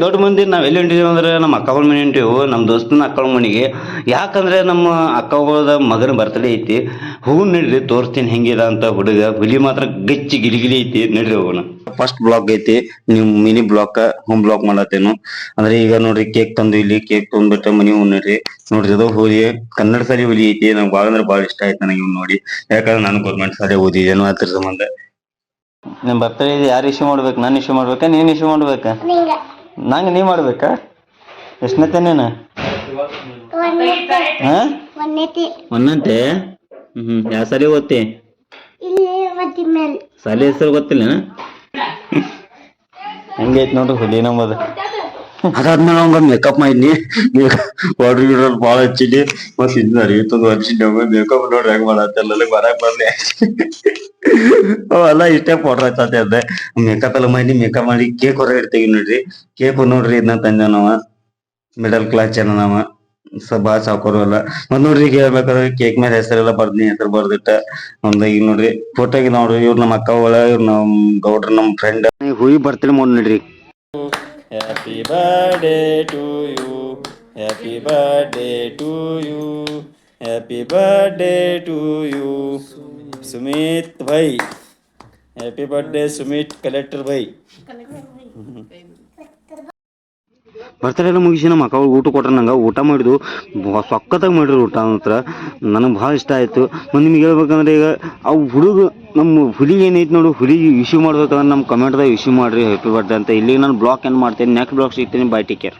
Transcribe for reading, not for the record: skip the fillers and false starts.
ದೊಡ್ಡ ಮಂದಿ ನಾವ್ ಎಲ್ಲಿ ಹೊಂಟಿದೀವಿ ಅಂದ್ರೆ ನಮ್ಮ ಅಕ್ಕಗಳ ಮನೆ ಹೊಂಟಿವು, ನಮ್ಮ ದೋಸ್ತನ ಅಕ್ಕಳ ಮನೆಗೆ. ಯಾಕಂದ್ರೆ ನಮ್ಮ ಅಕ್ಕಗಳ ಮಗನ ಬರ್ತಡೇ ಐತಿ. ಹೂ ನಡ್ರಿ ತೋರಿಸ್ತೀನಿ ಹೆಂಗಿದ ಅಂತ. ಹುಡುಗ ಹುಲಿ ಮಾತ್ರ ಗಚ್ಚಿ ಗಿಲಿಗಿಲಿ ಐತಿ, ನಡ್ರಿ ಹೋಗೋಣ. ಫಸ್ಟ್ ಬ್ಲಾಕ್ ಐತಿ, ನೀವು ಮಿನಿ ಬ್ಲಾಕ್ ಹೋಮ್ ಬ್ಲಾಕ್ ಮಾಡತ್ತೇನು ಅಂದ್ರೆ ಈಗ ನೋಡ್ರಿ ಕೇಕ್ ತಂದು ಇಲ್ಲಿ ಕೇಕ್ ತಂದ್ಬಿಟ್ಟು ಮನಿ ನೋಡ್ರಿ. ನೋಡ್ರಿ ಅದು ಹೋಲಿ ಕನ್ನಡ ಸಾಲಿ ಹುಲಿ ಐತಿ. ನಂಗೆ ಭಾಳ ಅಂದ್ರೆ ಭಾಳ ಇಷ್ಟ ಆಯ್ತು ನನಗೆ ಇವ್ ನೋಡಿ. ಯಾಕಂದ್ರೆ ನಾನು ಗೌರ್ಮೆಂಟ್ ಸಾಲಿ ಓದಿದ್ದೇನು ಅದ್ರ ಸಂಬಂಧ. ನಿಮ್ ಬರ್ತಡೇ ಯಾರು ಇಶ್ಯೂ ಮಾಡ್ಬೇಕು? ನಾನು ಇಶ್ಯೂ ಮಾಡ್ಬೇಕಾ ನೀನ್ ಇಶ್ಯೂ ಮಾಡ್ಬೇಕಾ? ನಂಗೆ ನೀ ಮಾಡ್ಬೇಕಾ? ಎಷ್ಟನೇತೆ ನೀನು? ಒಂದಂತೆ. ಯಾವ ಸಾಲಿ ಓದ್ತಿ? ಸಾಲಿ ಹೆಸರು ಗೊತ್ತಿಲ್ಲ ಹೆಂಗೈತ್ ನೋಡ್ರಿ ಹುಲಿ ನಮ್ಮದು. ಅದಾದ್ಮೇಲೆ ಅವಂಗ ಮೇಕಪ್ ಮಾಡಿದ್ನಿ, ವಾಟರ್ ಗಿಡರ್ ಭಾಳ ಹಚ್ಚಿದ್ನಿ. ಮತ್ತೆ ಇದ್ನ ಅರಿವಿತ್ತೊಂದು ಹಚ್ಚಿದ್ನಿ. ಮೇಕಪ್ ನೋಡ್ರಿ ಹೆಂಗ್ ಮಾಡತ್ತೆಲ್ಲ ಬರಕ್ ಬರ್ಲಿ ಅವೆಲ್ಲ ಇಷ್ಟೇ ಪೌಡರ್ ಹಚ್ಚತ್ತೆ ಅಂದೆ. ಮೇಕಪ್ ಎಲ್ಲ ಮಾಡಿ ಮೇಕಪ್ ಮಾಡಿ ಕೇಕ್ ಹೊರಗೆ ಇಡ್ತೀವಿ ನೋಡ್ರಿ. ಕೇಕ್ ನೋಡ್ರಿ ಇದನ್ನ ತಂದ ನಾವ ಮಿಡಲ್ ಕ್ಲಾಸ್ ಜನ ನಾವ ಭಾಳ ಸಾಕೋರು ಅಲ್ಲ. ಮತ್ ನೋಡ್ರಿ ಈಗ ಹೇಳ್ಬೇಕಾದ್ರೆ ಕೇಕ್ ಮೇಲೆ ಹೆಸರೆಲ್ಲ ಬರ್ದ್ನಿ, ಹೆಸರು ಬರ್ದಿಟ್ಟ ಒಂದ್ ಈಗ ನೋಡ್ರಿ ಫೋಟೋಗೆ ನೋಡ್ರಿ. ಇವ್ರು ನಮ್ಮ ಅಕ್ಕಗಳ, ಇವ್ರು ನಮ್ ಗೌಡ್ರ ನಮ್ ಫ್ರೆಂಡ್. ಹುಯಿ ಬರ್ತಡೇ ಮಾಡಿ ನೋಡ್ರಿ. Happy birthday to you, happy birthday to you, happy birthday to you Sumit bhai. Happy birthday Sumit collector bhai. Birthday ಎಲ್ಲ ಮುಗಿಸಿ ನಮ್ಮ ಅಕ್ಕ ಊಟ ಕೊಟ್ರೆ ನಂಗೆ ಊಟ ಮಾಡಿದ್ವು. ಸಖತ್ತಾಗಿ ಮಾಡಿದ್ರು ಊಟ ಮಾತ್ರ. ನನಗೆ ಭಾಳ ಇಷ್ಟ ಆಯಿತು. ಮತ್ತು ನಿಮ್ಗೆ ಹೇಳ್ಬೇಕಂದ್ರೆ ಈಗ ಅವು ಹುಡುಗ ನಮ್ಮ ಹುಲಿ ಏನೈತೆ ನೋಡು, ಹುಲಿಗೆ ಇಶ್ಯೂ ಮಾಡ್ಬೇಕಂದ್ರೆ ನಮ್ಮ ಕಮೆಂಟ್ದಾಗ ಇಶ್ಯೂ ಮಾಡಿರಿ ಹ್ಯಾಪಿ ಬರ್ಡೇ ಅಂತ. ಇಲ್ಲಿಗೆ ನಾನು ಬ್ಲಾಗ್ ಏನು ಮಾಡ್ತೀನಿ. ನೆಕ್ಸ್ಟ್ ಬ್ಲಾಗ್ ಸಿಗ್ತೀನಿ. By, take care.